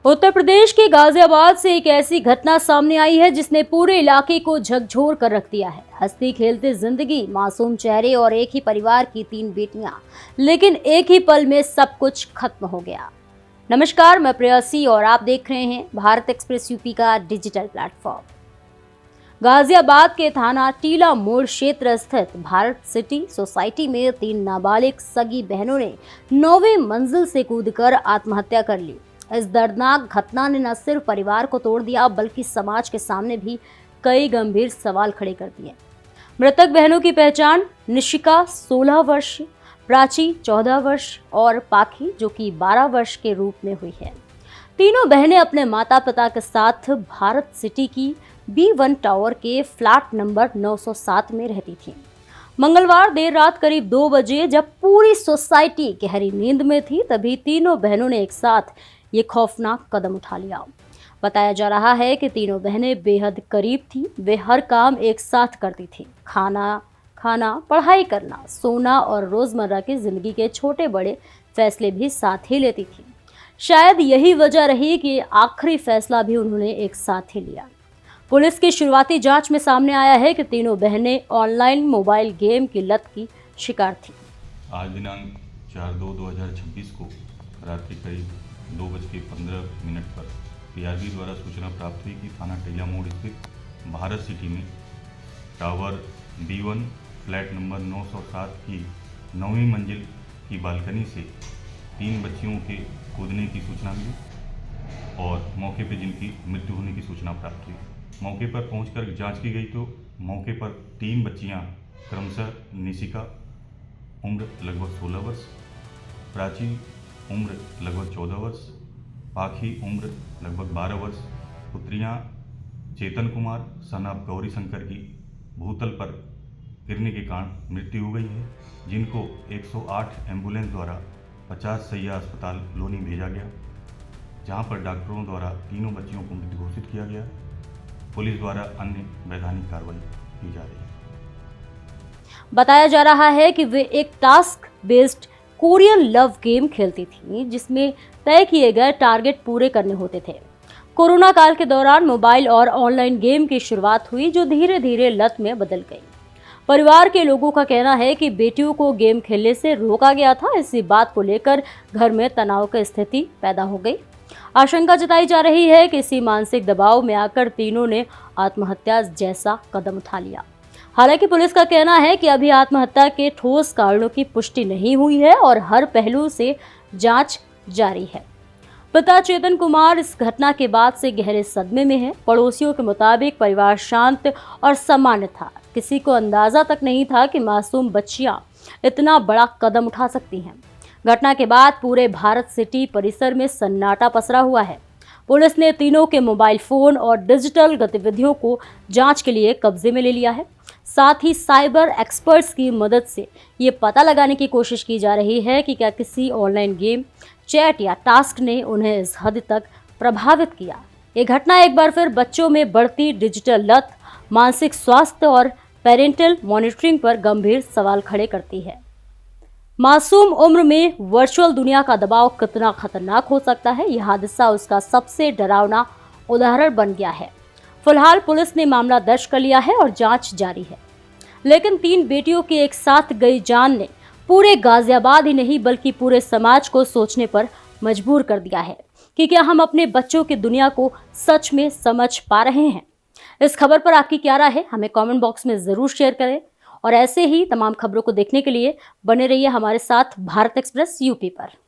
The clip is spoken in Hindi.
उत्तर प्रदेश के गाजियाबाद से एक ऐसी घटना सामने आई है जिसने पूरे इलाके को झकझोर कर रख दिया है। हंसती खेलती जिंदगी, मासूम चेहरे और एक ही परिवार की 3 बेटियां, लेकिन एक ही पल में सब कुछ खत्म हो गया। नमस्कार, मैं प्रेयसी और आप देख रहे हैं भारत एक्सप्रेस यूपी का डिजिटल प्लेटफॉर्म। गाजियाबाद के थाना टीला मोड़ क्षेत्र स्थित भारत सिटी सोसाइटी में 3 नाबालिग सगी बहनों ने 9वीं मंजिल से कूदकर आत्महत्या कर ली। इस दर्दनाक घटना ने न सिर्फ परिवार को तोड़ दिया बल्कि समाज के सामने भी कई गंभीर सवाल खड़े कर दिए। मृतक बहनों की पहचान निशिका 16 वर्ष, प्राची 14 वर्ष और पाखी जो कि 12 वर्ष के रूप में हुई है। तीनों बहनें अपने माता पिता के साथ भारत सिटी की B1 टावर के फ्लैट नंबर 907 में रहती थीं। मंगलवार देर रात करीब 2 बजे जब पूरी सोसाइटी गहरी नींद में थी, तभी तीनों बहनों ने एक साथ ये खौफनाक कदम उठा लिया। बताया जा रहा है कि तीनों बहनें बेहद करीब थीं। वे हर काम एक साथ करती थीं, खाना, पढ़ाई करना, सोना और रोजमर्रा की जिंदगी के छोटे बड़े फैसले भी साथ ही लेती थीं। शायद यही वजह रही कि आखिरी फैसला भी उन्होंने एक साथ ही लिया। पुलिस की शुरुआती जांच में सामने आया है कि तीनों बहनें ऑनलाइन मोबाइल गेम की लत की शिकार थीं। आज दिनांक 4/2/2026 को रात्रि करीब 2:15 पर पीआरबी द्वारा सूचना प्राप्त हुई कि थाना टीला मोड़ स्थित भारत सिटी में टावर B1 फ्लैट नंबर 907 की 9वीं मंजिल की बालकनी से 3 बच्चियों के कूदने की सूचना मिली और मौके पर जिनकी मृत्यु होने की सूचना प्राप्त हुई। मौके पर पहुंचकर जांच की गई तो मौके पर 3 बच्चियां क्रमशः निशिका उम्र लगभग 16 वर्ष, प्राची उम्र लगभग 14 वर्ष, पाखी उम्र लगभग 12 वर्ष, पुत्रियां चेतन कुमार सन ऑफ गौरी शंकर की भूतल पर गिरने के कारण मृत्यु हो गई है, जिनको 108 एम्बुलेंस द्वारा 50 शैय्या अस्पताल लोनी भेजा गया, जहां पर डॉक्टरों द्वारा तीनों बच्चियों को मृत घोषित किया गया। पुलिस द्वारा अन्य वैधानिक कार्रवाई की जा रही है। बताया जा रहा है कि वे एक task based Korean love game खेलती थी जिसमें तय किए गए टारगेट पूरे करने होते थे। कोरोना काल के दौरान मोबाइल और ऑनलाइन गेम की शुरुआत हुई जो धीरे धीरे लत में बदल गई। परिवार के लोगों का कहना है कि बेटियों को गेम खेलने से रोका गया था। इसी बात को लेकर घर में तनाव की स्थिति पैदा हो गई। आशंका जताई जा रही है कि इसी मानसिक दबाव में आकर तीनों ने आत्महत्या जैसा कदम उठा लिया। हालांकि पुलिस का कहना है कि अभी आत्महत्या के ठोस कारणों की पुष्टि नहीं हुई है और हर पहलू से जांच जारी है। पिता चेतन कुमार इस घटना के बाद से गहरे सदमे में है। पड़ोसियों के मुताबिक परिवार शांत और सामान्य था। किसी को अंदाजा तक नहीं था कि मासूम बच्चियां इतना बड़ा कदम उठा सकती हैं। घटना के बाद पूरे भारत सिटी परिसर में सन्नाटा पसरा हुआ है। पुलिस ने तीनों के मोबाइल फोन और डिजिटल गतिविधियों को जांच के लिए कब्जे में ले लिया है। साथ ही साइबर एक्सपर्ट्स की मदद से ये पता लगाने की कोशिश की जा रही है कि क्या किसी ऑनलाइन गेम, चैट या टास्क ने उन्हें इस हद तक प्रभावित किया। ये घटना एक बार फिर बच्चों में बढ़ती डिजिटल लत, मानसिक स्वास्थ्य और पेरेंटल मॉनिटरिंग पर गंभीर सवाल खड़े करती है। मासूम उम्र में वर्चुअल दुनिया का दबाव कितना खतरनाक हो सकता है, यह हादसा उसका सबसे डरावना उदाहरण बन गया है। फिलहाल पुलिस ने मामला दर्ज कर लिया है और जांच जारी है। लेकिन 3 बेटियों की एक साथ गई जान ने पूरे गाजियाबाद ही नहीं बल्कि पूरे समाज को सोचने पर मजबूर कर दिया है कि क्या हम अपने बच्चों की दुनिया को सच में समझ पा रहे हैं। इस खबर पर आपकी क्या राय है, हमें कमेंट बॉक्स में जरूर शेयर करें और ऐसे ही तमाम खबरों को देखने के लिए बने रहिए हमारे साथ भारत एक्सप्रेस यूपी पर।